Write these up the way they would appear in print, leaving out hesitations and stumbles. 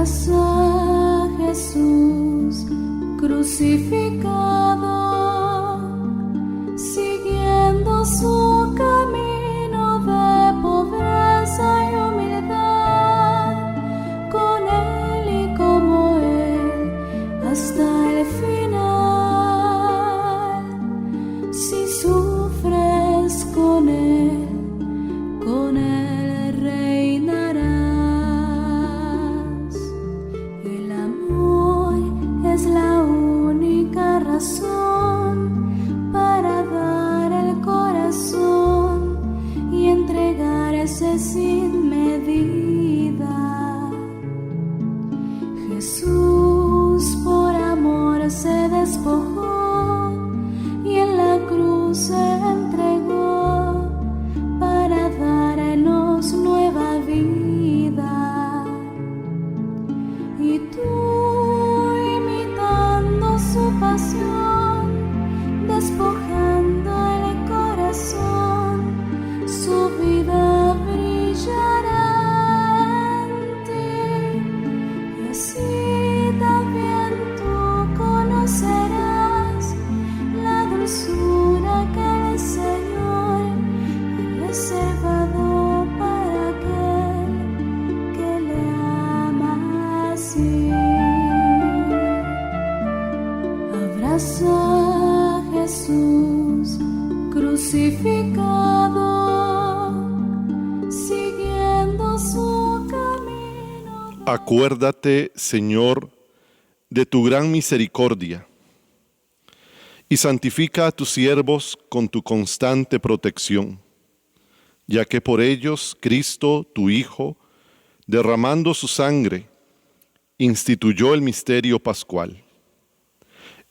Abraza Jesús crucificado, siguiendo su camino de pobreza y humildad, con Él y como Él hasta el final. Si sufres con Él reinarás. El amor es la única razón para dar el corazón y entregarse sin medida. Jesús por amor se despojó y en la cruz se entregó para darnos nueva vida. Y tú, imitando su pasión, despojando el corazón, su vida brillará en ti. Y así también tú conocerás la dulzura que el Señor ha reservado para aquel que le ama así. Abraza a Jesús crucificado, siguiendo su camino. Acuérdate, Señor, de tu gran misericordia y santifica a tus siervos con tu constante protección, ya que por ellos Cristo, tu Hijo, derramando su sangre, instituyó el misterio pascual.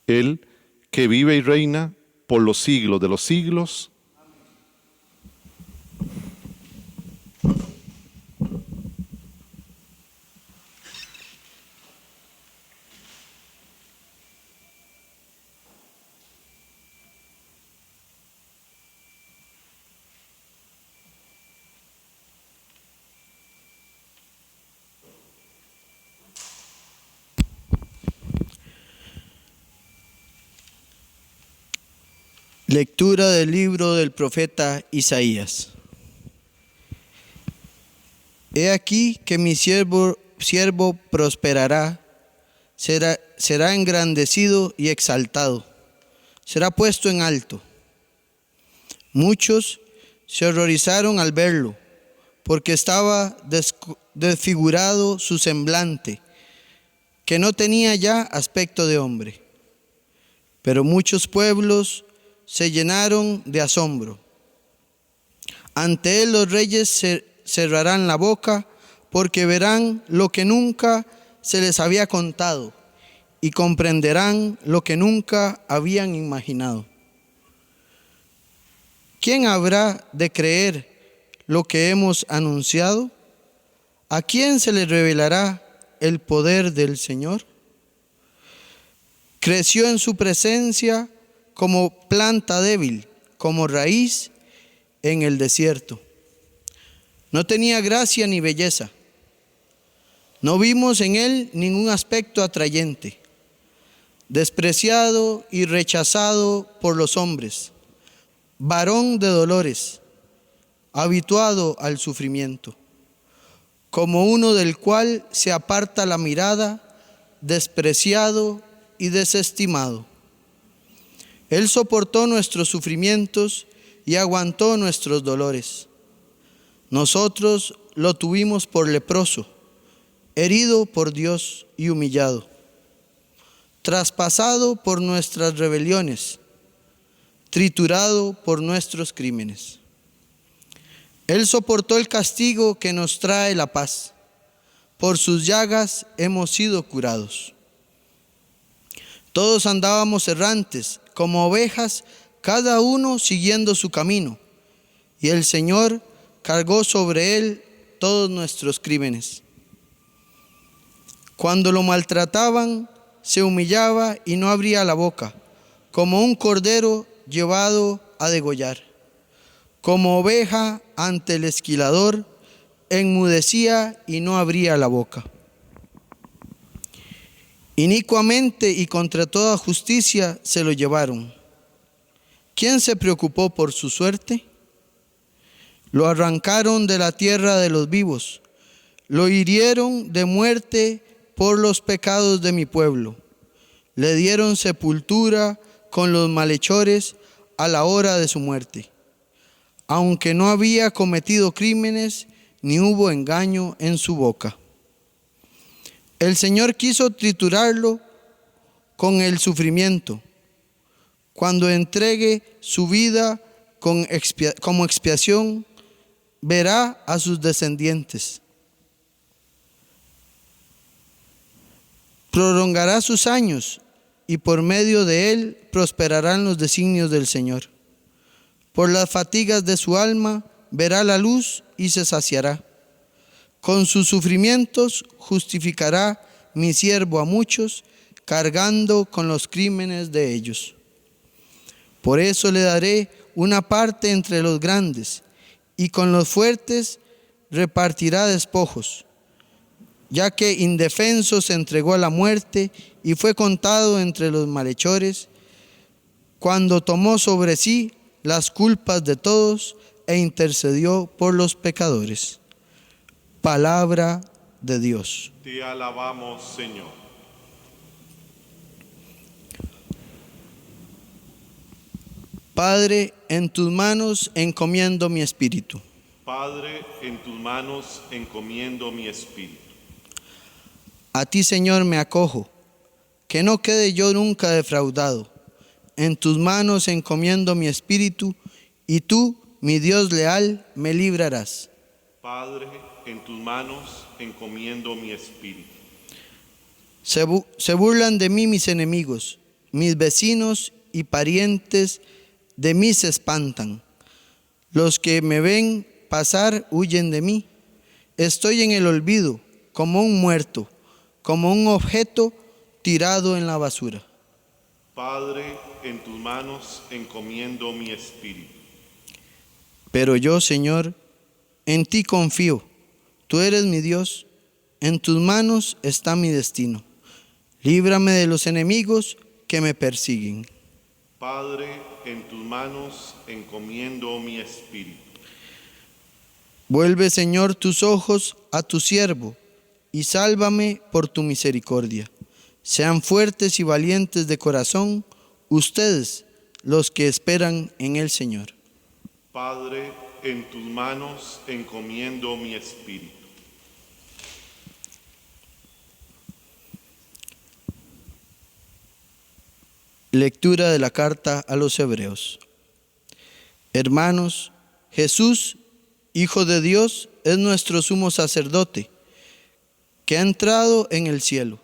Él, que vive y reina por los siglos de los siglos. Lectura del libro del profeta Isaías. He aquí que mi siervo prosperará, será engrandecido y exaltado, será puesto en alto. Muchos se horrorizaron al verlo, porque estaba desfigurado su semblante, que no tenía ya aspecto de hombre. Pero muchos pueblos se llenaron de asombro. Ante él los reyes cerrarán la boca, porque verán lo que nunca se les había contado y comprenderán lo que nunca habían imaginado. ¿Quién habrá de creer lo que hemos anunciado? ¿A quién se le revelará el poder del Señor? Creció en su presencia como planta débil, como raíz en el desierto. No tenía gracia ni belleza. No vimos en él ningún aspecto atrayente. Despreciado y rechazado por los hombres, varón de dolores, habituado al sufrimiento, como uno del cual se aparta la mirada, despreciado y desestimado. Él soportó nuestros sufrimientos y aguantó nuestros dolores. Nosotros lo tuvimos por leproso, herido por Dios y humillado, traspasado por nuestras rebeliones, triturado por nuestros crímenes. Él soportó el castigo que nos trae la paz. Por sus llagas hemos sido curados. Todos andábamos errantes, como ovejas, cada uno siguiendo su camino, y el Señor cargó sobre él todos nuestros crímenes. Cuando lo maltrataban, se humillaba y no abría la boca, como un cordero llevado a degollar. Como oveja ante el esquilador, enmudecía y no abría la boca. Inicuamente y contra toda justicia se lo llevaron. ¿Quién se preocupó por su suerte? Lo arrancaron de la tierra de los vivos, lo hirieron de muerte por los pecados de mi pueblo. Le dieron sepultura con los malhechores a la hora de su muerte, aunque no había cometido crímenes ni hubo engaño en su boca. El Señor quiso triturarlo con el sufrimiento, cuando entregue su vida como expiación, verá a sus descendientes. Prolongará sus años y por medio de él prosperarán los designios del Señor. Por las fatigas de su alma verá la luz y se saciará. Con sus sufrimientos justificará mi siervo a muchos, cargando con los crímenes de ellos. Por eso le daré una parte entre los grandes, y con los fuertes repartirá despojos, ya que indefenso se entregó a la muerte y fue contado entre los malhechores, cuando tomó sobre sí las culpas de todos e intercedió por los pecadores. Palabra de Dios. Te alabamos, Señor. Padre, en tus manos encomiendo mi espíritu. Padre, en tus manos encomiendo mi espíritu. A ti, Señor, me acojo, que no quede yo nunca defraudado. En tus manos encomiendo mi espíritu, y tú, mi Dios leal, me librarás. Padre, en tus manos encomiendo mi espíritu. Se burlan de mí mis enemigos, mis vecinos y parientes de mí se espantan. Los que me ven pasar huyen de mí. Estoy en el olvido, como un muerto, como un objeto tirado en la basura. Padre, en tus manos encomiendo mi espíritu. Pero yo, Señor, en ti confío. Tú eres mi Dios. En tus manos está mi destino. Líbrame de los enemigos que me persiguen. Padre, en tus manos encomiendo mi espíritu. Vuelve, Señor, tus ojos a tu siervo y sálvame por tu misericordia. Sean fuertes y valientes de corazón ustedes, los que esperan en el Señor. Padre, en tus manos encomiendo mi espíritu. Lectura de la carta a los Hebreos. Hermanos, Jesús, Hijo de Dios, es nuestro sumo sacerdote, que ha entrado en el cielo.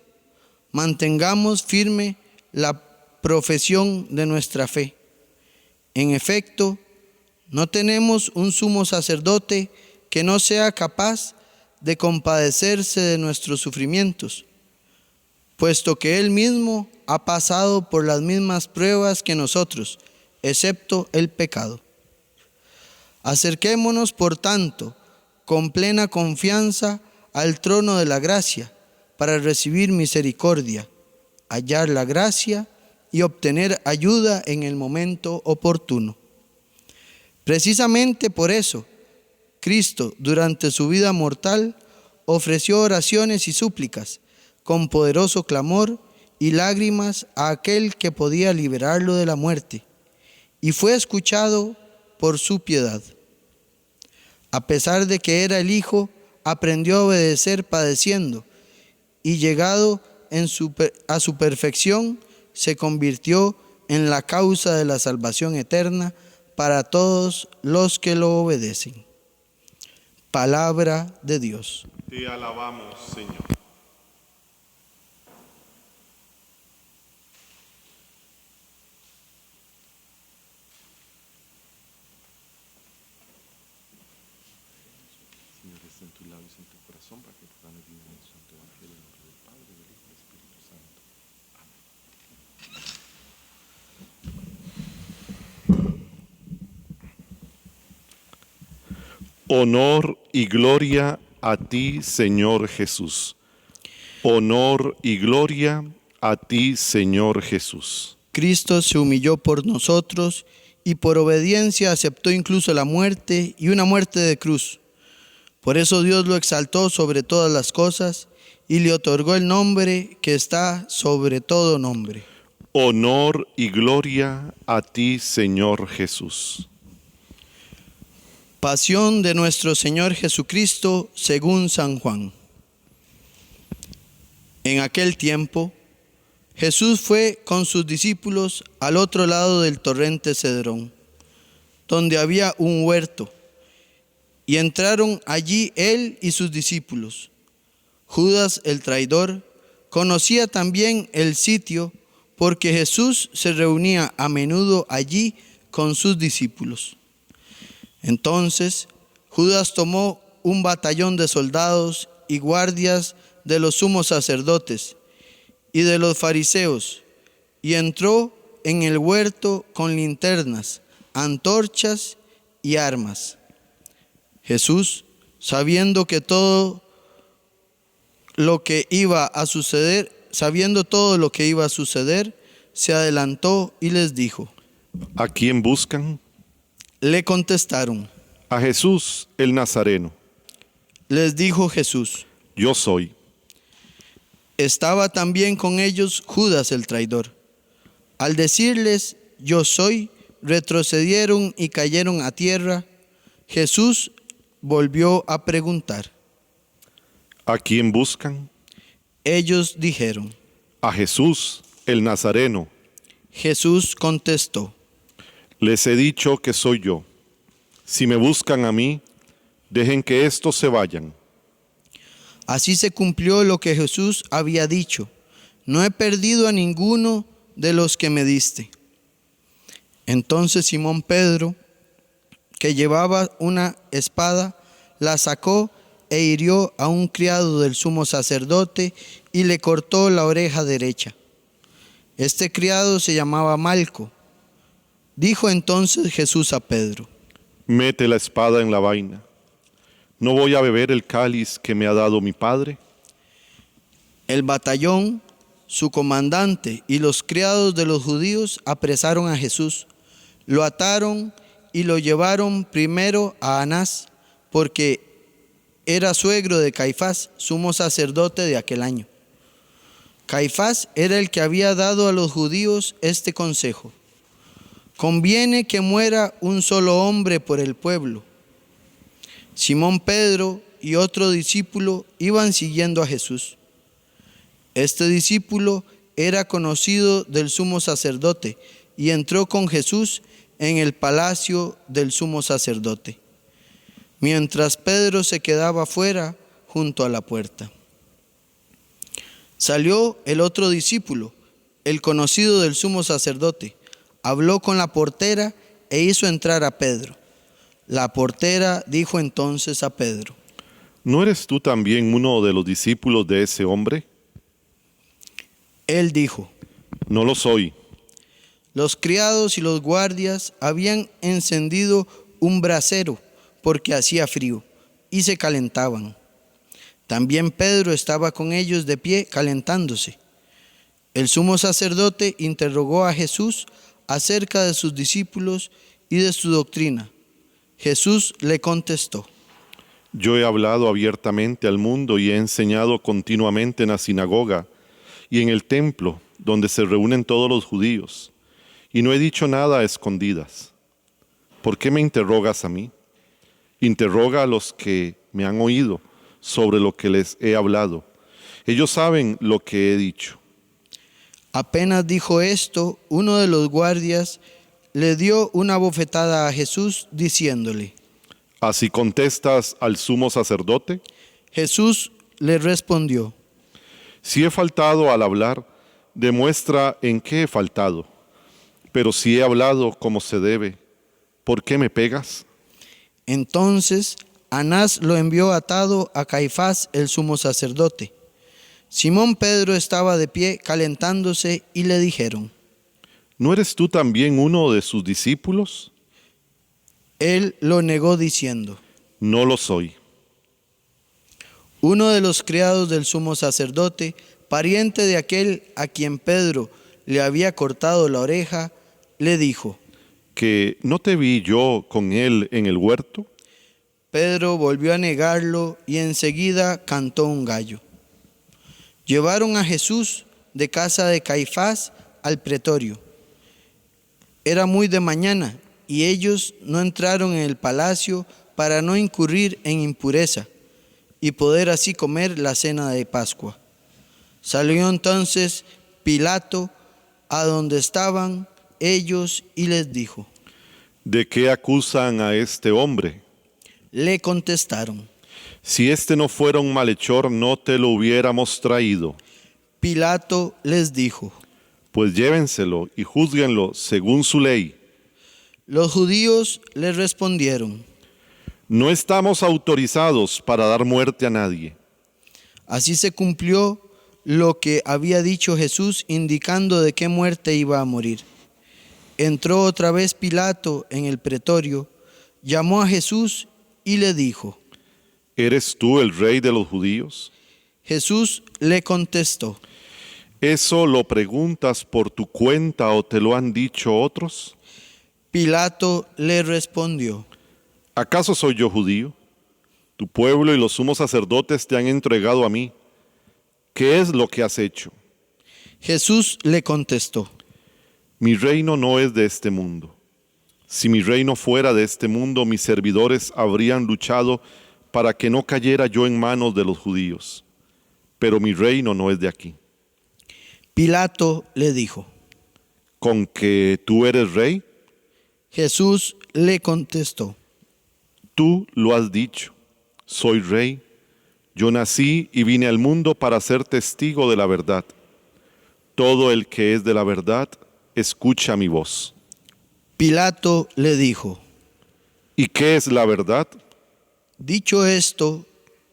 Mantengamos firme la profesión de nuestra fe. En efecto, no tenemos un sumo sacerdote que no sea capaz de compadecerse de nuestros sufrimientos, puesto que Él mismo ha pasado por las mismas pruebas que nosotros, excepto el pecado. Acerquémonos, por tanto, con plena confianza al trono de la gracia, para recibir misericordia, hallar la gracia y obtener ayuda en el momento oportuno. Precisamente por eso, Cristo, durante su vida mortal, ofreció oraciones y súplicas, con poderoso clamor y lágrimas a aquel que podía liberarlo de la muerte, y fue escuchado por su piedad. A pesar de que era el Hijo, aprendió a obedecer padeciendo, y llegado a su perfección, se convirtió en la causa de la salvación eterna para todos los que lo obedecen. Palabra de Dios. Te alabamos, Señor. Señor, está en tus labios y en tu corazón para que proclames dignamente el santo evangelio en nombre del Padre, del Hijo y del Espíritu Santo. Amén. Honor y gloria a ti, Señor Jesús. Honor y gloria a ti, Señor Jesús. Cristo se humilló por nosotros y por obediencia aceptó incluso la muerte y una muerte de cruz. Por eso Dios lo exaltó sobre todas las cosas y le otorgó el nombre que está sobre todo nombre. Honor y gloria a ti, Señor Jesús. Pasión de nuestro Señor Jesucristo según San Juan. En aquel tiempo, Jesús fue con sus discípulos al otro lado del torrente Cedrón, donde había un huerto, y entraron allí él y sus discípulos. Judas, el traidor, conocía también el sitio porque Jesús se reunía a menudo allí con sus discípulos. Entonces Judas tomó un batallón de soldados y guardias de los sumos sacerdotes y de los fariseos, y entró en el huerto con linternas, antorchas y armas. Jesús, sabiendo todo lo que iba a suceder, se adelantó y les dijo: ¿A quién buscan? Le contestaron. A Jesús el Nazareno. Les dijo Jesús. Yo soy. Estaba también con ellos Judas el traidor. Al decirles: yo soy, retrocedieron y cayeron a tierra. Jesús volvió a preguntar. ¿A quién buscan? Ellos dijeron: A Jesús el Nazareno. Jesús contestó: Les he dicho que soy yo. Si me buscan a mí, dejen que estos se vayan. Así se cumplió lo que Jesús había dicho: no he perdido a ninguno de los que me diste. Entonces Simón Pedro, que llevaba una espada, la sacó e hirió a un criado del sumo sacerdote y le cortó la oreja derecha. Este criado se llamaba Malco. Dijo entonces Jesús a Pedro: Mete la espada en la vaina. ¿No voy a beber el cáliz que me ha dado mi Padre? El batallón, su comandante y los criados de los judíos apresaron a Jesús, lo ataron y lo llevaron primero a Anás, porque era suegro de Caifás, sumo sacerdote de aquel año. Caifás era el que había dado a los judíos este consejo: conviene que muera un solo hombre por el pueblo. Simón Pedro y otro discípulo iban siguiendo a Jesús. Este discípulo era conocido del sumo sacerdote y entró con Jesús en el palacio del sumo sacerdote, mientras Pedro se quedaba fuera junto a la puerta. Salió el otro discípulo, el conocido del sumo sacerdote, habló con la portera e hizo entrar a Pedro. La portera dijo entonces a Pedro: ¿No eres tú también uno de los discípulos de ese hombre? Él dijo: No lo soy. Los criados y los guardias habían encendido un brasero porque hacía frío y se calentaban. También Pedro estaba con ellos de pie calentándose. El sumo sacerdote interrogó a Jesús acerca de sus discípulos y de su doctrina. Jesús le contestó: Yo he hablado abiertamente al mundo y he enseñado continuamente en la sinagoga y en el templo donde se reúnen todos los judíos, y no he dicho nada a escondidas. ¿Por qué me interrogas a mí? Interroga a los que me han oído sobre lo que les he hablado. Ellos saben lo que he dicho. Apenas dijo esto, uno de los guardias le dio una bofetada a Jesús diciéndole: ¿Así contestas al sumo sacerdote? Jesús le respondió: Si he faltado al hablar, demuestra en qué he faltado. Pero si he hablado como se debe, ¿por qué me pegas? Entonces Anás lo envió atado a Caifás el sumo sacerdote. Simón Pedro estaba de pie calentándose y le dijeron: ¿No eres tú también uno de sus discípulos? Él lo negó diciendo: No lo soy. Uno de los criados del sumo sacerdote pariente de aquel a quien Pedro le había cortado la oreja, le dijo: ¿Que no te vi yo con él en el huerto? Pedro volvió a negarlo y enseguida cantó un gallo. Llevaron a Jesús de casa de Caifás al pretorio. Era muy de mañana y ellos no entraron en el palacio para no incurrir en impureza y poder así comer la cena de Pascua. Salió entonces Pilato a donde estaban ellos y les dijo: ¿De qué acusan a este hombre? Le contestaron. Si este no fuera un malhechor, no te lo hubiéramos traído. Pilato les dijo. Pues llévenselo y júzguenlo según su ley. Los judíos le respondieron. No estamos autorizados para dar muerte a nadie. Así se cumplió lo que había dicho Jesús, indicando de qué muerte iba a morir. Entró otra vez Pilato en el pretorio, llamó a Jesús y le dijo: ¿Eres tú el rey de los judíos? Jesús le contestó: ¿Eso lo preguntas por tu cuenta o te lo han dicho otros? Pilato le respondió: ¿Acaso soy yo judío? Tu pueblo y los sumos sacerdotes te han entregado a mí. ¿Qué es lo que has hecho? Jesús le contestó: Mi reino no es de este mundo. Si mi reino fuera de este mundo, mis servidores habrían luchado para que no cayera yo en manos de los judíos. Pero mi reino no es de aquí. Pilato le dijo: ¿Con que tú eres rey? Jesús le contestó: Tú lo has dicho. Soy rey. Yo nací y vine al mundo para ser testigo de la verdad. Todo el que es de la verdad, escucha mi voz. Pilato le dijo: ¿Y qué es la verdad? Dicho esto,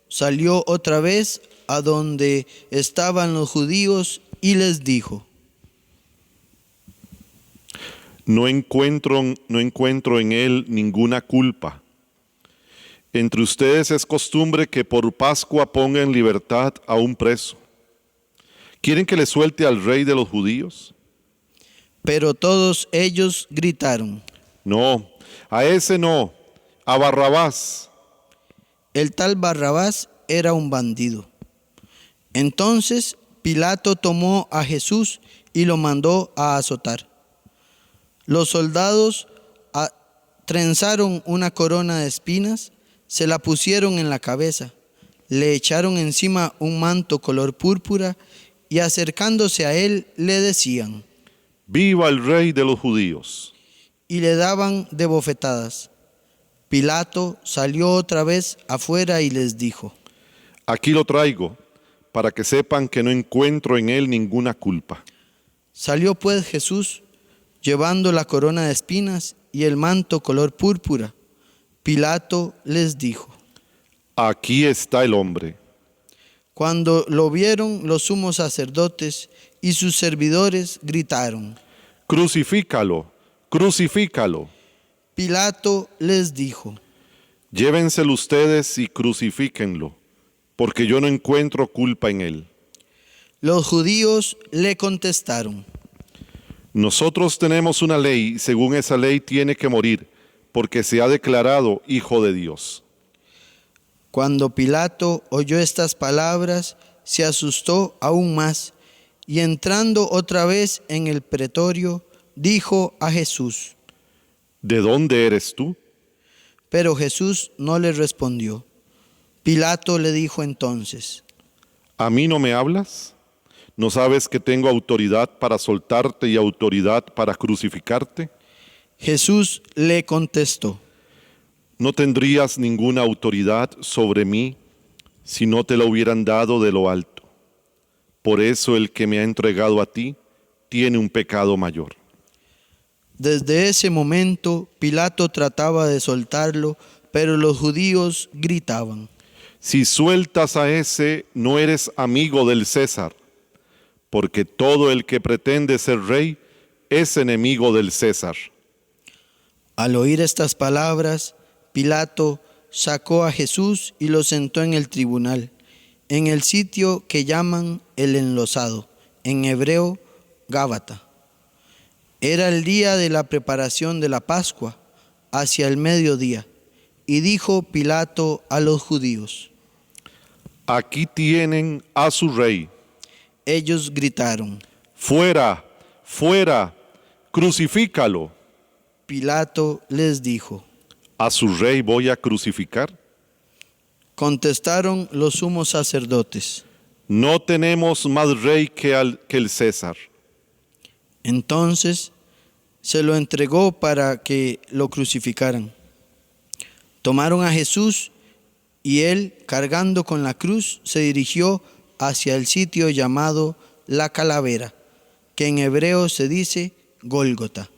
salió otra vez a donde estaban los judíos y les dijo: No encuentro en él ninguna culpa. Entre ustedes es costumbre que por Pascua ponga en libertad a un preso. ¿Quieren que le suelte al rey de los judíos? Pero todos ellos gritaron: No, a ese no, a Barrabás. El tal Barrabás era un bandido. Entonces Pilato tomó a Jesús y lo mandó a azotar. Los soldados trenzaron una corona de espinas, se la pusieron en la cabeza, le echaron encima un manto color púrpura y acercándose a él le decían: ¡Viva el rey de los judíos! Y le daban de bofetadas. Pilato salió otra vez afuera y les dijo: Aquí lo traigo, para que sepan que no encuentro en él ninguna culpa. Salió pues Jesús, llevando la corona de espinas y el manto color púrpura. Pilato les dijo: Aquí está el hombre. Cuando lo vieron, los sumos sacerdotes y sus servidores gritaron: Crucifícalo, crucifícalo. Pilato les dijo: Llévenselo ustedes y crucifíquenlo, porque yo no encuentro culpa en él. Los judíos le contestaron: Nosotros tenemos una ley, y según esa ley tiene que morir, porque se ha declarado hijo de Dios. Cuando Pilato oyó estas palabras, se asustó aún más, y entrando otra vez en el pretorio, dijo a Jesús: ¿De dónde eres tú? Pero Jesús no le respondió. Pilato le dijo entonces: ¿A mí no me hablas? ¿No sabes que tengo autoridad para soltarte y autoridad para crucificarte? Jesús le contestó: No tendrías ninguna autoridad sobre mí si no te la hubieran dado de lo alto. Por eso el que me ha entregado a ti tiene un pecado mayor. Desde ese momento Pilato trataba de soltarlo, pero los judíos gritaban: Si sueltas a ese, no eres amigo del César, porque todo el que pretende ser rey es enemigo del César. Al oír estas palabras, Pilato sacó a Jesús y lo sentó en el tribunal, en el sitio que llaman el Enlosado, en hebreo Gábata. Era el día de la preparación de la Pascua, hacia el mediodía, y dijo Pilato a los judíos: Aquí tienen a su rey. Ellos gritaron. Fuera, fuera, crucifícalo. Pilato les dijo. ¿A su rey voy a crucificar? Contestaron los sumos sacerdotes. No tenemos más rey que el César. Entonces se lo entregó para que lo crucificaran. Tomaron a Jesús y él, cargando con la cruz, se dirigió hacia el sitio llamado La Calavera, que en hebreo se dice Gólgota,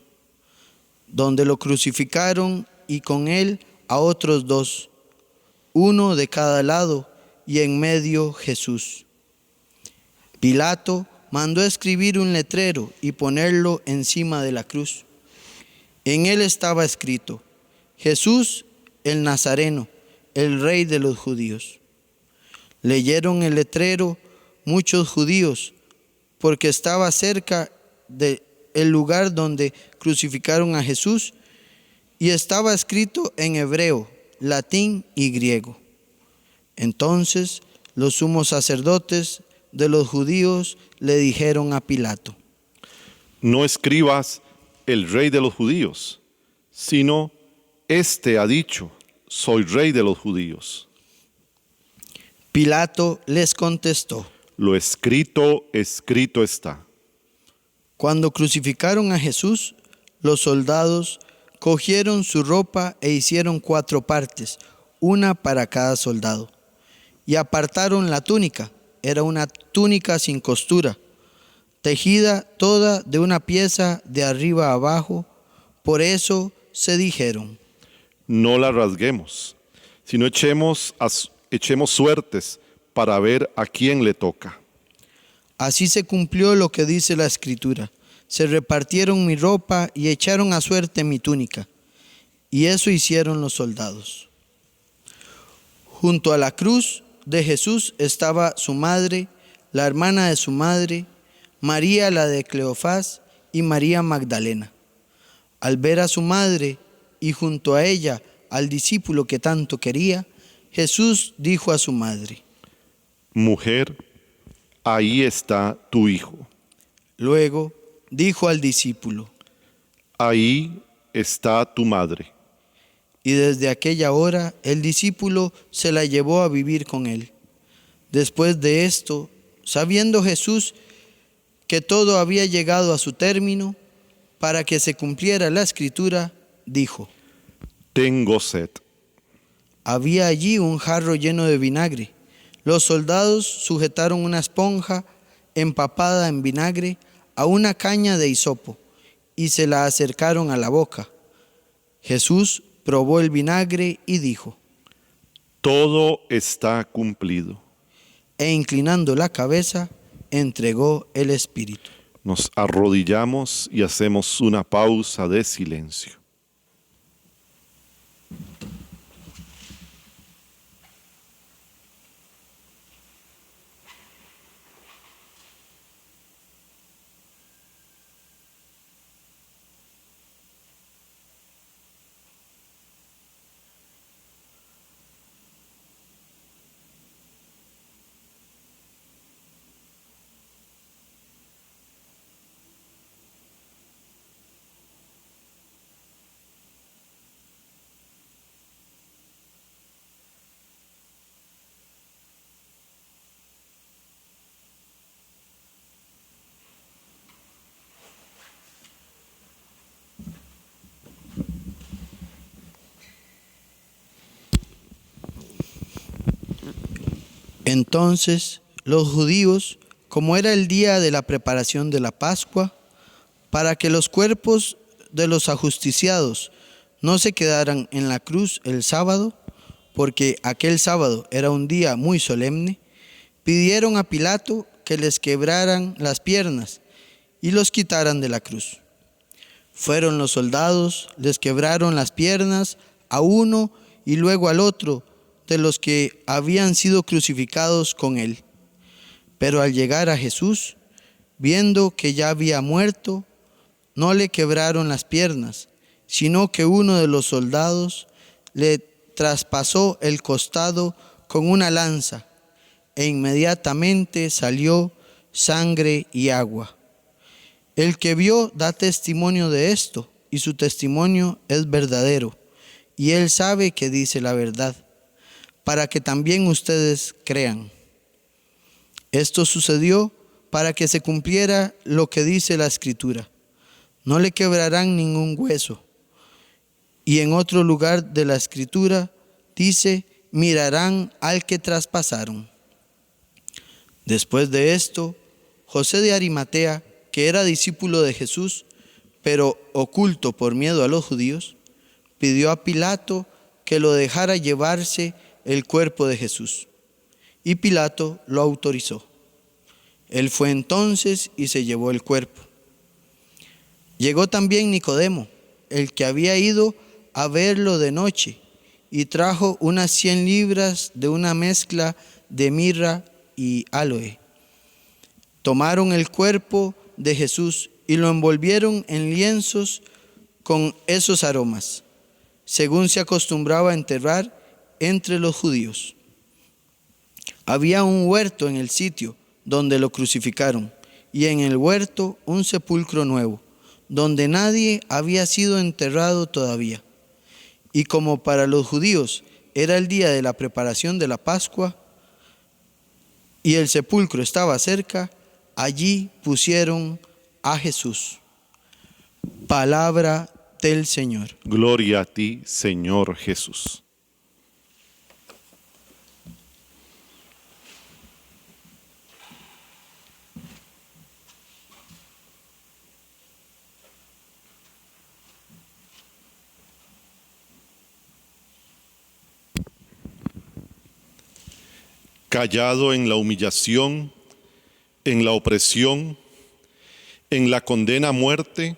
donde lo crucificaron y con él a otros dos, uno de cada lado y en medio Jesús. Pilato mandó escribir un letrero y ponerlo encima de la cruz. En él estaba escrito: Jesús el Nazareno, el Rey de los judíos. Leyeron el letrero muchos judíos, porque estaba cerca del lugar donde crucificaron a Jesús, y estaba escrito en hebreo, latín y griego. Entonces los sumos sacerdotes de los judíos le dijeron a Pilato: No escribas el rey de los judíos, sino este ha dicho: soy rey de los judíos. Pilato les contestó: Lo escrito, escrito está. Cuando crucificaron a Jesús, los soldados cogieron su ropa e hicieron 4 partes, una para cada soldado, y apartaron la túnica. Era una túnica sin costura, tejida toda de una pieza de arriba a abajo. Por eso se dijeron: No la rasguemos, sino echemos suertes para ver a quién le toca. Así se cumplió lo que dice la Escritura: se repartieron mi ropa y echaron a suerte mi túnica. Y eso hicieron los soldados. Junto a la cruz de Jesús estaba su madre, la hermana de su madre, María la de Cleofás y María Magdalena. Al ver a su madre y junto a ella al discípulo que tanto quería, Jesús dijo a su madre: Mujer, ahí está tu hijo. Luego dijo al discípulo: Ahí está tu madre. Y desde aquella hora el discípulo se la llevó a vivir con él. Después de esto, sabiendo Jesús que todo había llegado a su término, para que se cumpliera la Escritura, dijo: Tengo sed. Había allí un jarro lleno de vinagre. Los soldados sujetaron una esponja empapada en vinagre a una caña de hisopo y se la acercaron a la boca. Jesús probó el vinagre y dijo: Todo está cumplido. E inclinando la cabeza, entregó el espíritu. Nos arrodillamos y hacemos una pausa de silencio. Entonces los judíos, como era el día de la preparación de la Pascua, para que los cuerpos de los ajusticiados no se quedaran en la cruz el sábado, porque aquel sábado era un día muy solemne, pidieron a Pilato que les quebraran las piernas y los quitaran de la cruz. Fueron los soldados, les quebraron las piernas a uno y luego al otro, de los que habían sido crucificados con él. Pero al llegar a Jesús, viendo que ya había muerto, no le quebraron las piernas, sino que uno de los soldados le traspasó el costado con una lanza, e inmediatamente salió sangre y agua. El que vio da testimonio de esto, y su testimonio es verdadero, y él sabe que dice la verdad, para que también ustedes crean. Esto sucedió para que se cumpliera lo que dice la Escritura: no le quebrarán ningún hueso. Y en otro lugar de la Escritura dice: mirarán al que traspasaron. Después de esto, José de Arimatea, que era discípulo de Jesús, pero oculto por miedo a los judíos, pidió a Pilato que lo dejara llevarse el cuerpo de Jesús. Y Pilato lo autorizó. Él fue entonces y se llevó el cuerpo. Llegó también Nicodemo, el que había ido a verlo de noche, y trajo unas 100 libras de una mezcla de mirra y áloe. Tomaron el cuerpo de Jesús y lo envolvieron en lienzos con esos aromas, según se acostumbraba a enterrar entre los judíos. Había un huerto en el sitio donde lo crucificaron, y en el huerto un sepulcro nuevo, donde nadie había sido enterrado todavía. Y como para los judíos era el día de la preparación de la Pascua, y el sepulcro estaba cerca, allí pusieron a Jesús. Palabra del Señor. Gloria a ti, Señor Jesús. Callado en la humillación, en la opresión, en la condena a muerte,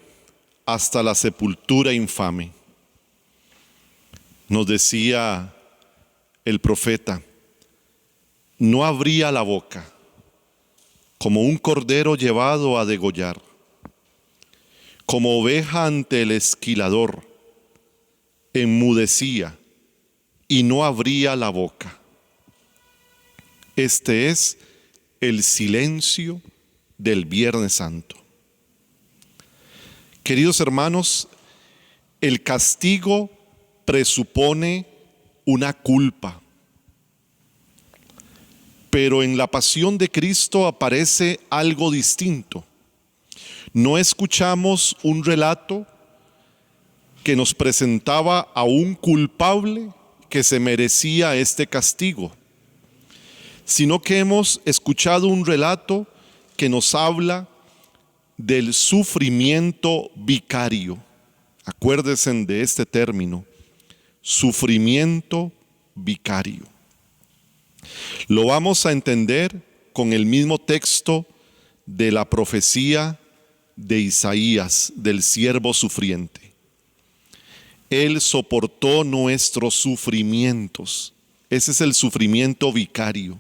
hasta la sepultura infame. Nos decía el profeta: no abría la boca, como un cordero llevado a degollar, como oveja ante el esquilador, enmudecía y no abría la boca. Este es el silencio del Viernes Santo. Queridos hermanos, el castigo presupone una culpa, pero en la pasión de Cristo aparece algo distinto. No escuchamos un relato que nos presentaba a un culpable que se merecía este castigo, sino que hemos escuchado un relato que nos habla del sufrimiento vicario. Acuérdense de este término, sufrimiento vicario. Lo vamos a entender con el mismo texto de la profecía de Isaías, del siervo sufriente. Él soportó nuestros sufrimientos. Ese es el sufrimiento vicario.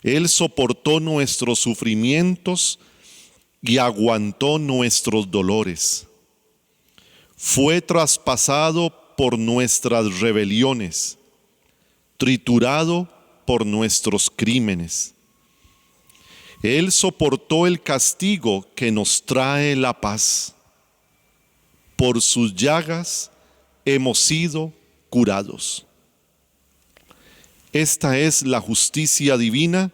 Él soportó nuestros sufrimientos y aguantó nuestros dolores. Fue traspasado por nuestras rebeliones, triturado por nuestros crímenes. Él soportó el castigo que nos trae la paz. Por sus llagas hemos sido curados. Esta es la justicia divina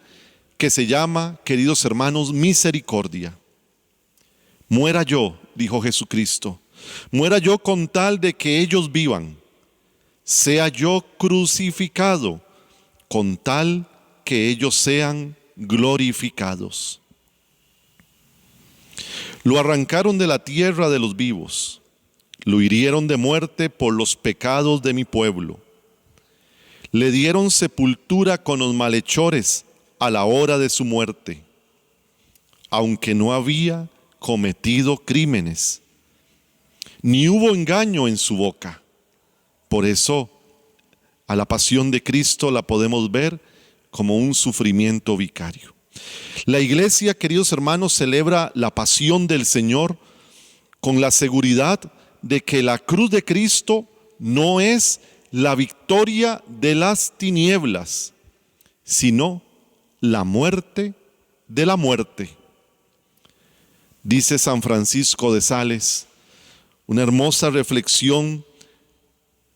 que se llama, queridos hermanos, misericordia. Muera yo, dijo Jesucristo, muera yo con tal de que ellos vivan. Sea yo crucificado con tal que ellos sean glorificados. Lo arrancaron de la tierra de los vivos, lo hirieron de muerte por los pecados de mi pueblo. Le dieron sepultura con los malhechores a la hora de su muerte, aunque no había cometido crímenes, ni hubo engaño en su boca. Por eso a la pasión de Cristo la podemos ver como un sufrimiento vicario. La iglesia, queridos hermanos, celebra la pasión del Señor con la seguridad de que la cruz de Cristo no es la victoria de las tinieblas, sino la muerte de la muerte. Dice San Francisco de Sales, una hermosa reflexión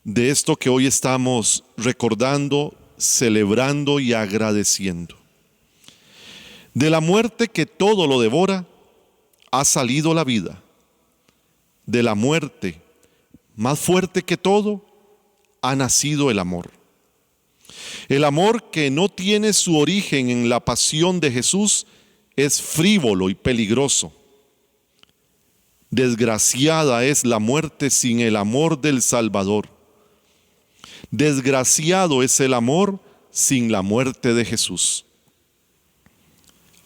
de esto que hoy estamos recordando, celebrando y agradeciendo. De la muerte que todo lo devora, ha salido la vida. De la muerte más fuerte que todo, ha nacido el amor. El amor que no tiene su origen en la pasión de Jesús es frívolo y peligroso. Desgraciada es la muerte sin el amor del Salvador. Desgraciado es el amor sin la muerte de Jesús.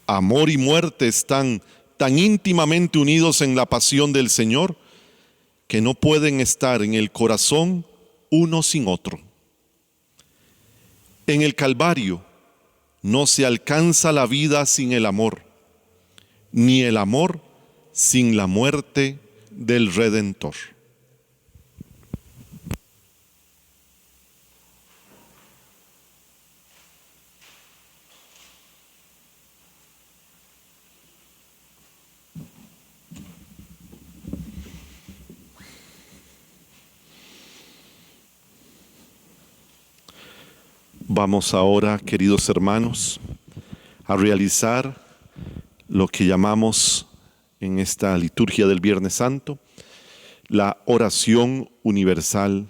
Amor y muerte están tan íntimamente unidos en la pasión del Señor que no pueden estar en el corazón uno sin otro. En el Calvario no se alcanza la vida sin el amor, ni el amor sin la muerte del Redentor. Vamos ahora, queridos hermanos, a realizar lo que llamamos en esta liturgia del Viernes Santo la oración universal,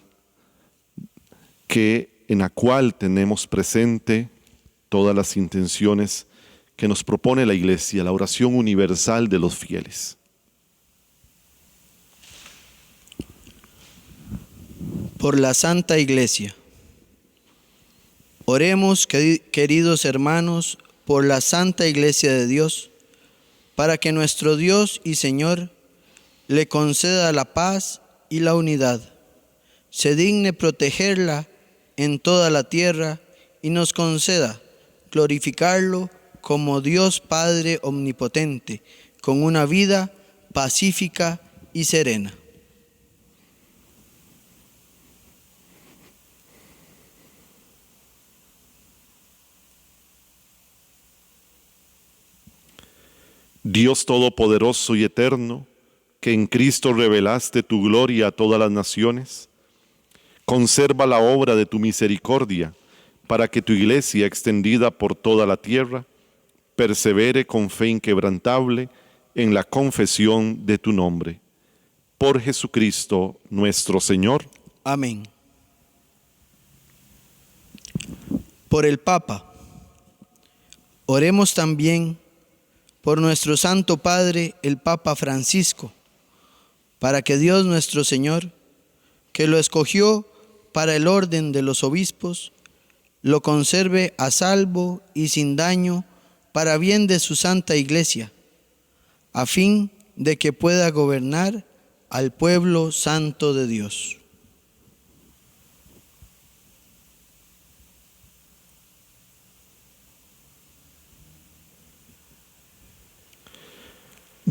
en la cual tenemos presente todas las intenciones que nos propone la Iglesia, la oración universal de los fieles. Por la Santa Iglesia. Oremos, queridos hermanos, por la Santa Iglesia de Dios, para que nuestro Dios y Señor le conceda la paz y la unidad, se digne protegerla en toda la tierra y nos conceda glorificarlo como Dios Padre omnipotente, con una vida pacífica y serena. Dios Todopoderoso y Eterno, que en Cristo revelaste tu gloria a todas las naciones, conserva la obra de tu misericordia para que tu iglesia, extendida por toda la tierra, persevere con fe inquebrantable en la confesión de tu nombre. Por Jesucristo nuestro Señor. Amén. Por el Papa, oremos también por nuestro Santo Padre, el Papa Francisco, para que Dios nuestro Señor, que lo escogió para el orden de los obispos, lo conserve a salvo y sin daño para bien de su Santa Iglesia, a fin de que pueda gobernar al pueblo santo de Dios.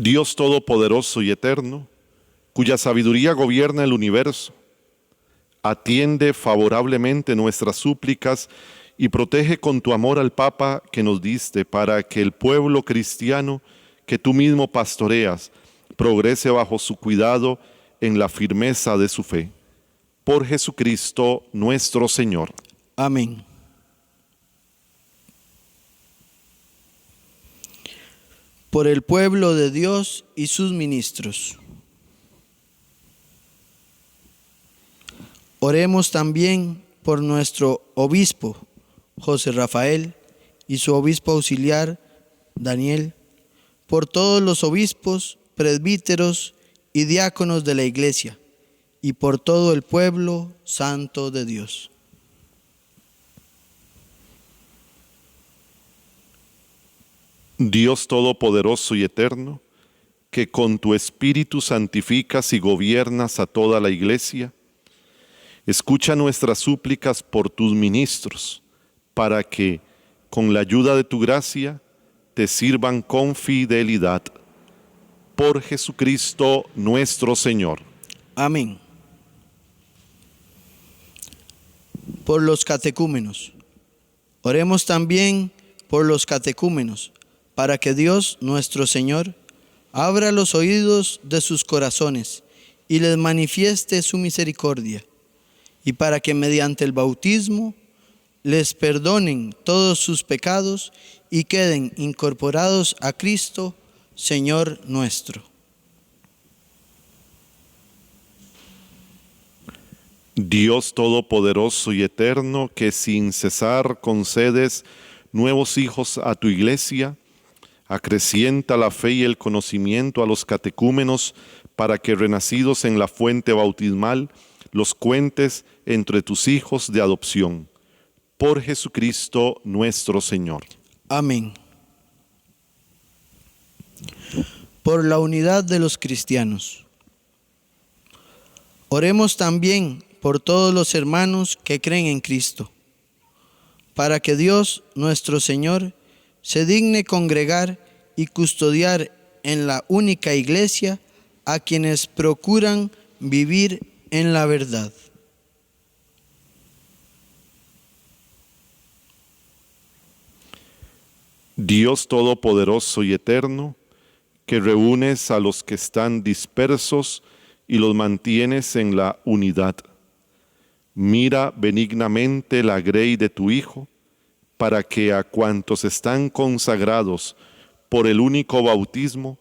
Dios Todopoderoso y Eterno, cuya sabiduría gobierna el universo, atiende favorablemente nuestras súplicas y protege con tu amor al Papa que nos diste, para que el pueblo cristiano que tú mismo pastoreas progrese bajo su cuidado en la firmeza de su fe. Por Jesucristo nuestro Señor. Amén. Por el pueblo de Dios y sus ministros. Oremos también por nuestro obispo, José Rafael, y su obispo auxiliar, Daniel, por todos los obispos, presbíteros y diáconos de la Iglesia, y por todo el pueblo santo de Dios. Dios Todopoderoso y Eterno, que con tu Espíritu santificas y gobiernas a toda la Iglesia, Escucha nuestras súplicas por tus ministros, para que, con la ayuda de tu gracia, te sirvan con fidelidad. Por Jesucristo nuestro Señor. Amén. Por los catecúmenos. Oremos también por los catecúmenos, para que Dios nuestro Señor abra los oídos de sus corazones y les manifieste su misericordia, y para que mediante el bautismo les perdonen todos sus pecados y queden incorporados a Cristo, Señor nuestro. Dios Todopoderoso y Eterno, que sin cesar concedes nuevos hijos a tu iglesia, acrecienta la fe y el conocimiento a los catecúmenos para que, renacidos en la fuente bautismal, los cuentes entre tus hijos de adopción. Por Jesucristo nuestro Señor. Amén. Por la unidad de los cristianos. Oremos también por todos los hermanos que creen en Cristo, para que Dios nuestro Señor se digne congregar y custodiar en la única iglesia a quienes procuran vivir en la verdad. Dios Todopoderoso y Eterno, que reúnes a los que están dispersos y los mantienes en la unidad. Mira benignamente la grey de tu Hijo, para que a cuantos están consagrados por el único bautismo,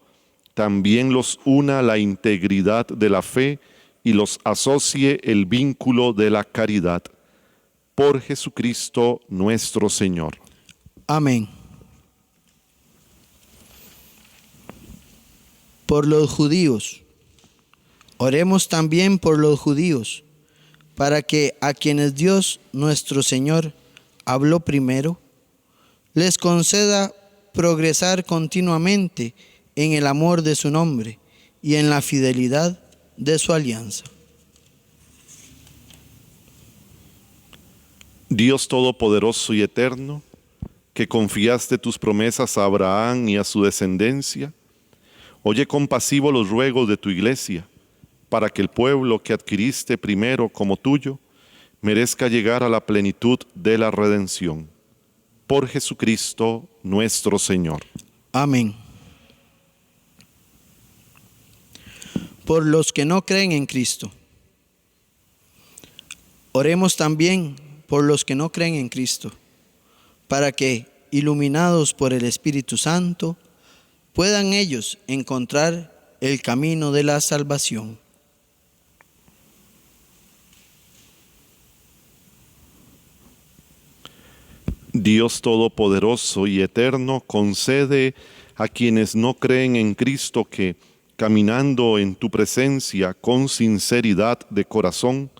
también los una la integridad de la fe y los asocie el vínculo de la caridad. Por Jesucristo nuestro Señor. Amén. Por los judíos. Oremos también por los judíos, para que a quienes Dios nuestro Señor habló primero, les conceda progresar continuamente en el amor de su nombre y en la fidelidad de su alianza. Dios Todopoderoso y Eterno, que confiaste tus promesas a Abraham y a su descendencia, oye compasivo los ruegos de tu iglesia, para que el pueblo que adquiriste primero como tuyo merezca llegar a la plenitud de la redención. Por Jesucristo nuestro Señor. Amén. Por los que no creen en Cristo. Oremos también por los que no creen en Cristo, para que, iluminados por el Espíritu Santo, puedan ellos encontrar el camino de la salvación. Dios Todopoderoso y Eterno, concede a quienes no creen en Cristo que, caminando en tu presencia con sinceridad de corazón,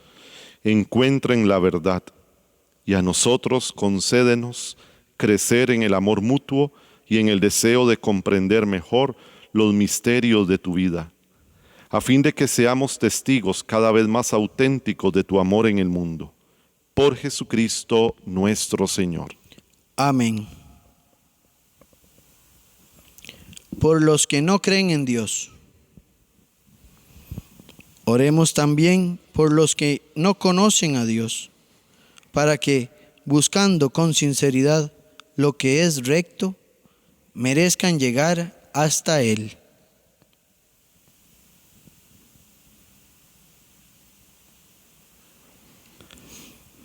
encuentren la verdad, y a nosotros concédenos crecer en el amor mutuo y en el deseo de comprender mejor los misterios de tu vida, a fin de que seamos testigos cada vez más auténticos de tu amor en el mundo. Por Jesucristo nuestro Señor. Amén. Por los que no creen en Dios. Oremos también por los que no conocen a Dios, para que, buscando con sinceridad lo que es recto, merezcan llegar hasta Él.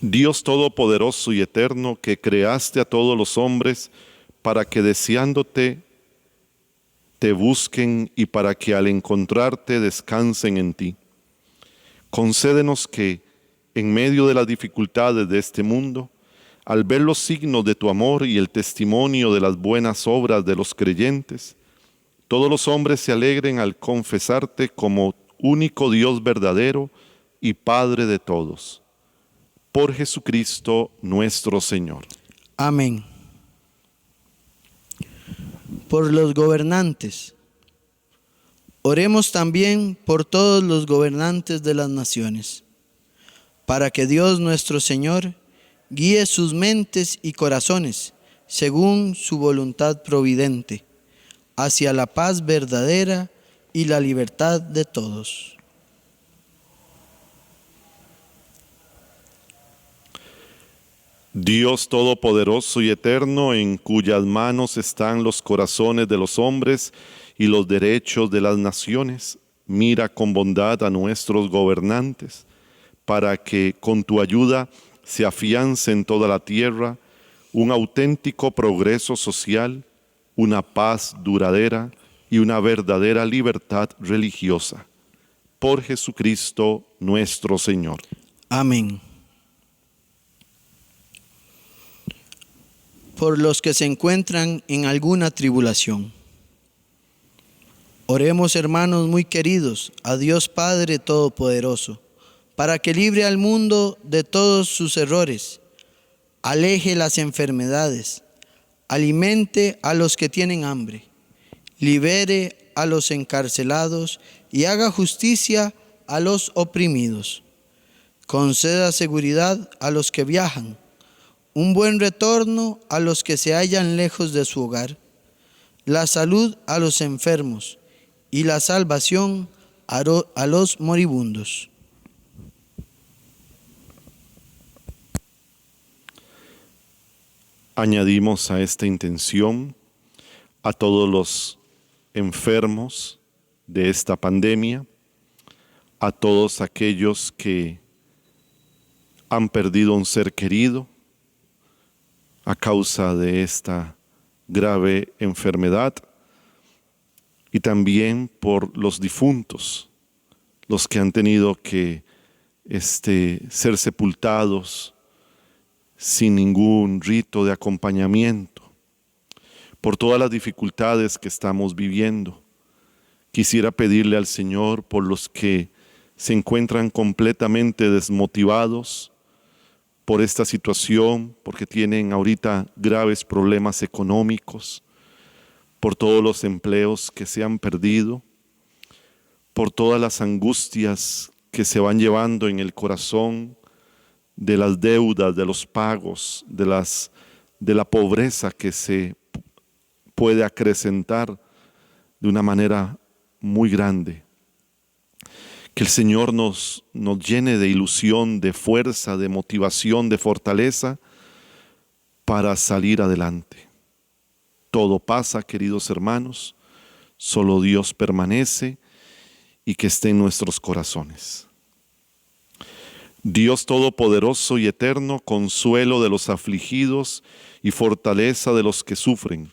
Dios Todopoderoso y Eterno, que creaste a todos los hombres para que deseándote te busquen y para que al encontrarte descansen en ti. Concédenos que, en medio de las dificultades de este mundo, al ver los signos de tu amor y el testimonio de las buenas obras de los creyentes, todos los hombres se alegren al confesarte como único Dios verdadero y Padre de todos. Por Jesucristo nuestro Señor. Amén. Por los gobernantes. Oremos también por todos los gobernantes de las naciones, para que Dios nuestro Señor guíe sus mentes y corazones según su voluntad providente, hacia la paz verdadera y la libertad de todos. Dios Todopoderoso y Eterno, en cuyas manos están los corazones de los hombres y los derechos de las naciones, mira con bondad a nuestros gobernantes, para que con tu ayuda se afiance en toda la tierra un auténtico progreso social, una paz duradera y una verdadera libertad religiosa. Por Jesucristo nuestro Señor. Amén. Por los que se encuentran en alguna tribulación. Oremos, hermanos muy queridos, a Dios Padre Todopoderoso, para que libre al mundo de todos sus errores, aleje las enfermedades, alimente a los que tienen hambre, libere a los encarcelados y haga justicia a los oprimidos. Conceda seguridad a los que viajan, un buen retorno a los que se hallan lejos de su hogar, la salud a los enfermos y la salvación a los moribundos. Añadimos a esta intención a todos los enfermos de esta pandemia, a todos aquellos que han perdido un ser querido a causa de esta grave enfermedad, y también por los difuntos, los que han tenido que ser sepultados sin ningún rito de acompañamiento, por todas las dificultades que estamos viviendo. Quisiera pedirle al Señor por los que se encuentran completamente desmotivados por esta situación, porque tienen ahorita graves problemas económicos, por todos los empleos que se han perdido, por todas las angustias que se van llevando en el corazón, de las deudas, de los pagos, de la pobreza que se puede acrecentar de una manera muy grande. Que el Señor nos llene de ilusión, de fuerza, de motivación, de fortaleza para salir adelante. Todo pasa, queridos hermanos, solo Dios permanece y que esté en nuestros corazones. Dios Todopoderoso y Eterno, consuelo de los afligidos y fortaleza de los que sufren,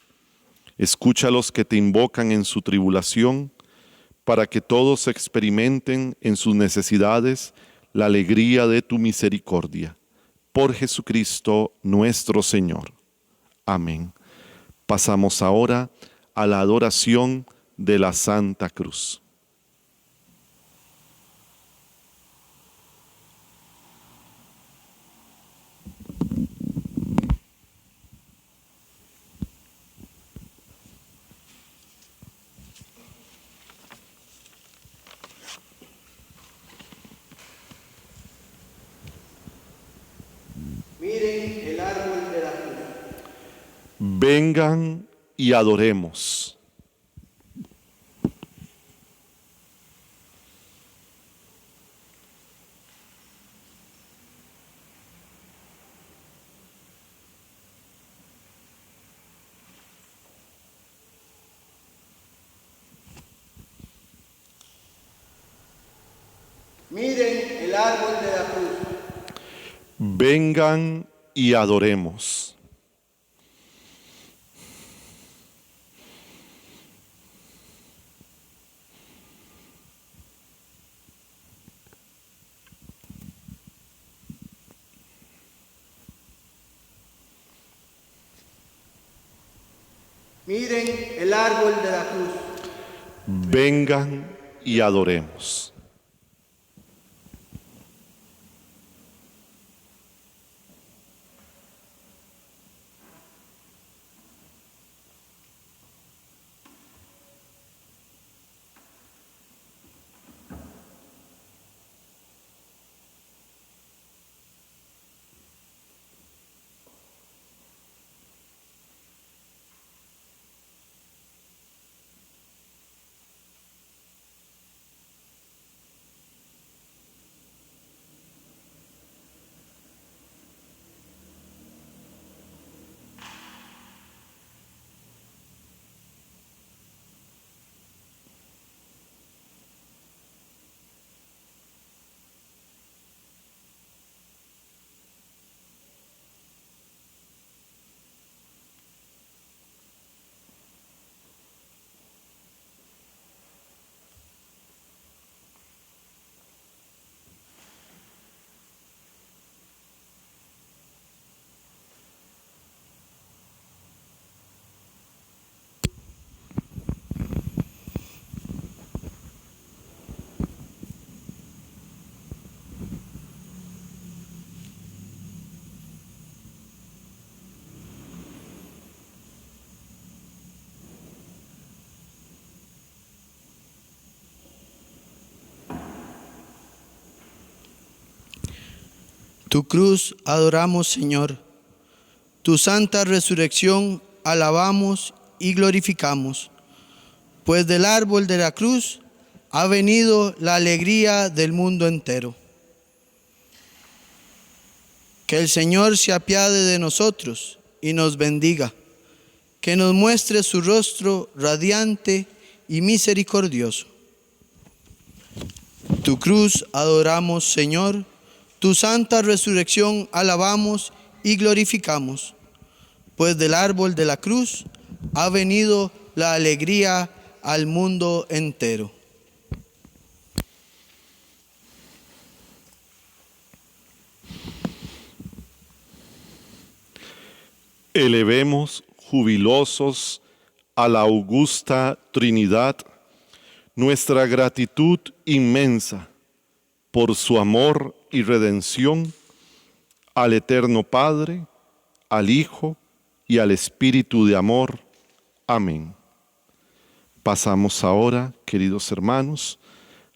escucha a los que te invocan en su tribulación, para que todos experimenten en sus necesidades la alegría de tu misericordia. Por Jesucristo nuestro Señor. Amén. Pasamos ahora a la adoración de la Santa Cruz. Miren el árbol de la cruz. Vengan y adoremos. Miren el árbol de la cruz. Vengan y adoremos. Miren el árbol de la cruz. Vengan y adoremos. Tu cruz adoramos, Señor. Tu santa resurrección alabamos y glorificamos. Pues del árbol de la cruz ha venido la alegría del mundo entero. Que el Señor se apiade de nosotros y nos bendiga. Que nos muestre su rostro radiante y misericordioso. Tu cruz adoramos, Señor. Tu santa resurrección alabamos y glorificamos. Pues del árbol de la cruz ha venido la alegría al mundo entero. Elevemos jubilosos a la augusta Trinidad nuestra gratitud inmensa por su amor y redención al Eterno Padre, al Hijo y al Espíritu de amor. Amén. Pasamos ahora, queridos hermanos,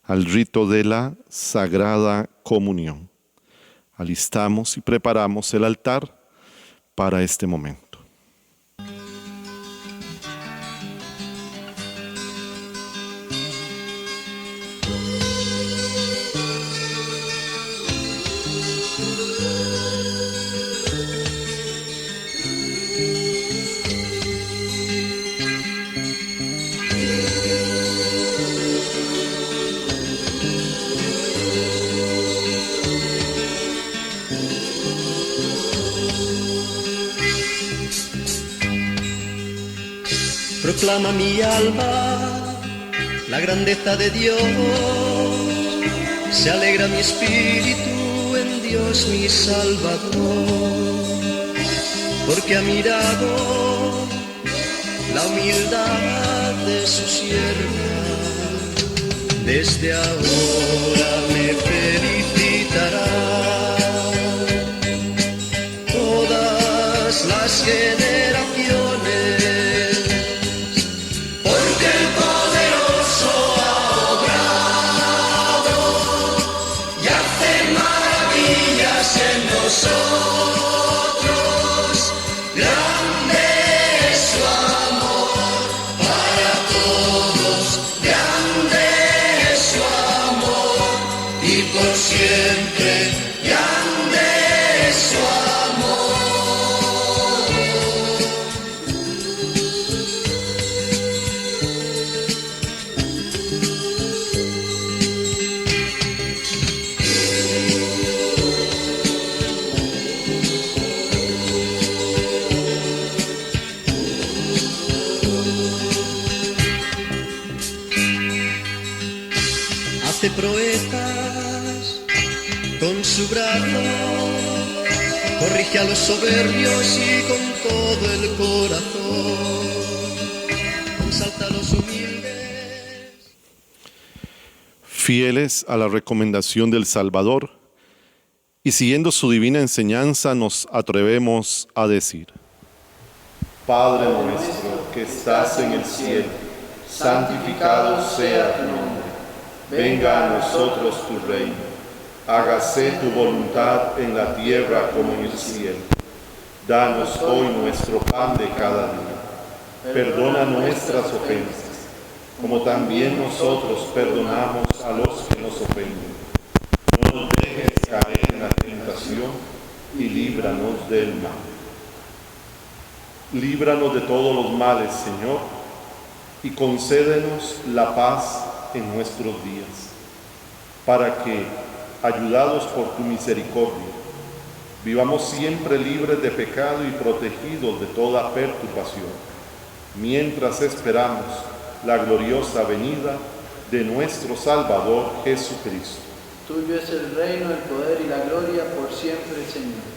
al rito de la Sagrada Comunión. Alistamos y preparamos el altar para este momento. Proclama mi alma la grandeza de Dios, se alegra mi espíritu en Dios mi Salvador, porque ha mirado la humildad de su sierva, desde ahora me felicitará todas las generaciones. Nosotros, grande es su amor para todos, grande es su amor y por siempre, grande es su proezas con su brazo, corrige a los soberbios y con todo el corazón ensalza a los humildes. Fieles a la recomendación del Salvador y siguiendo su divina enseñanza nos atrevemos a decir: Padre nuestro que estás en el cielo, santificado sea tu nombre. Venga a nosotros tu reino, hágase tu voluntad en la tierra como en el cielo. Danos hoy nuestro pan de cada día. Perdona nuestras ofensas, como también nosotros perdonamos a los que nos ofenden. No nos dejes caer en la tentación y líbranos del mal. Líbranos de todos los males, Señor, y concédenos la paz en nuestros días, para que, ayudados por tu misericordia, vivamos siempre libres de pecado y protegidos de toda perturbación, mientras esperamos la gloriosa venida de nuestro Salvador Jesucristo. Tuyo es el reino, el poder y la gloria por siempre, Señor.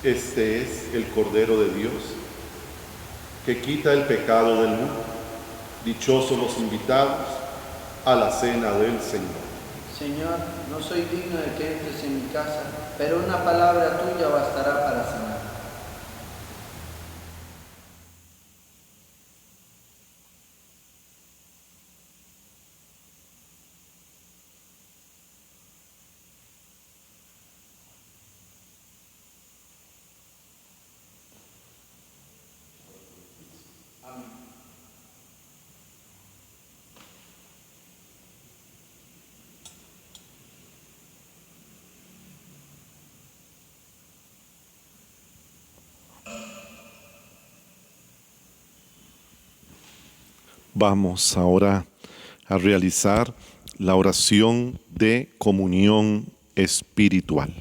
Este es el Cordero de Dios, que quita el pecado del mundo. Dichosos los invitados a la cena del Señor. Señor, no soy digno de que entres en mi casa, pero una palabra tuya bastará para sanar. Vamos ahora a realizar la oración de comunión espiritual.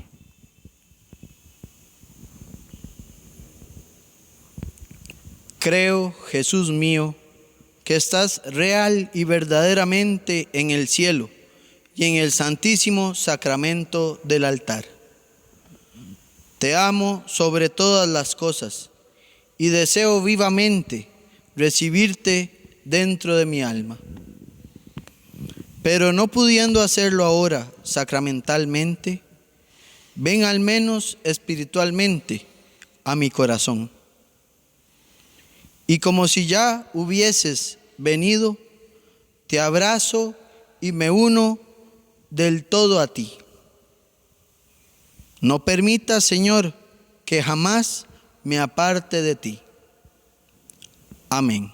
Creo, Jesús mío, que estás real y verdaderamente en el cielo y en el santísimo sacramento del altar. Te amo sobre todas las cosas y deseo vivamente recibirte dentro de mi alma. Pero no pudiendo hacerlo ahora sacramentalmente, ven al menos espiritualmente a mi corazón. Y como si ya hubieses venido, te abrazo y me uno del todo a ti. No permitas, Señor, que jamás me aparte de ti. Amén.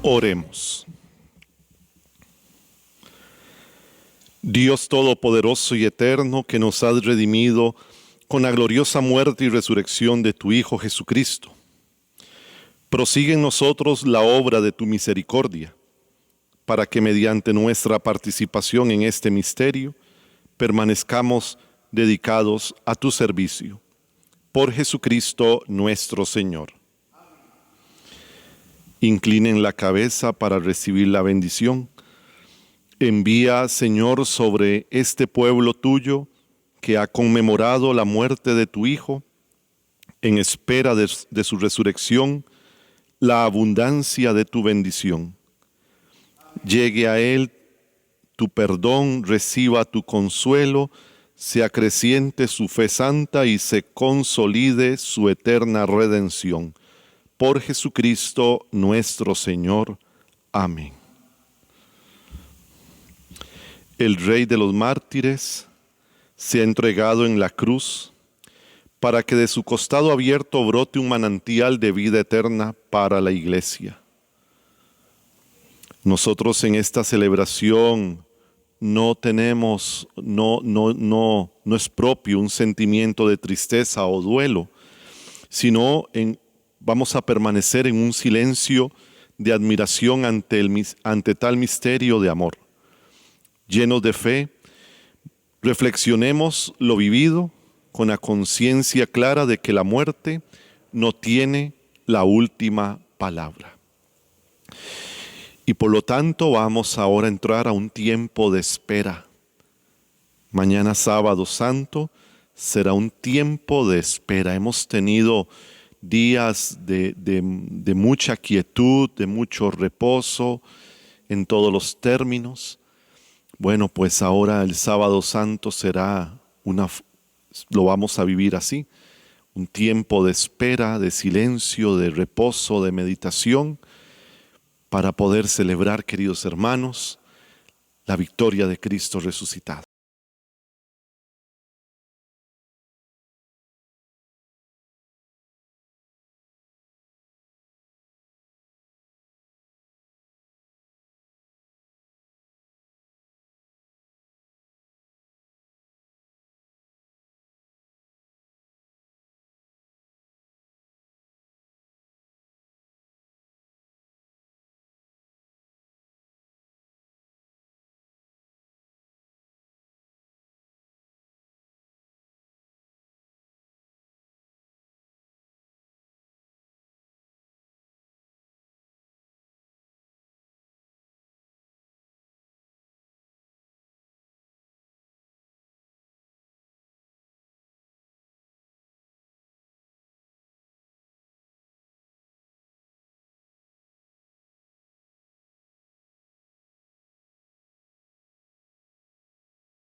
Oremos. Dios Todopoderoso y Eterno, que nos has redimido con la gloriosa muerte y resurrección de tu Hijo Jesucristo, prosigue en nosotros la obra de tu misericordia, para que mediante nuestra participación en este misterio permanezcamos dedicados a tu servicio. Por Jesucristo nuestro Señor. Inclinen la cabeza para recibir la bendición. Envía, Señor, sobre este pueblo tuyo que ha conmemorado la muerte de tu Hijo, en espera de su resurrección, la abundancia de tu bendición. Llegue a él tu perdón, reciba tu consuelo, se acreciente su fe santa y se consolide su eterna redención. Por Jesucristo nuestro Señor. Amén. El Rey de los mártires se ha entregado en la cruz para que de su costado abierto brote un manantial de vida eterna para la Iglesia. Nosotros en esta celebración no tenemos, no es propio un sentimiento de tristeza o duelo, sino vamos a permanecer en un silencio de admiración ante tal misterio de amor. Llenos de fe, reflexionemos lo vivido con la conciencia clara de que la muerte no tiene la última palabra. Y por lo tanto vamos ahora a entrar a un tiempo de espera. Mañana sábado santo será un tiempo de espera. Hemos tenido días de mucha quietud, de mucho reposo en todos los términos. Bueno, pues ahora el sábado santo lo vamos a vivir así. Un tiempo de espera, de silencio, de reposo, de meditación, para poder celebrar, queridos hermanos, la victoria de Cristo resucitado.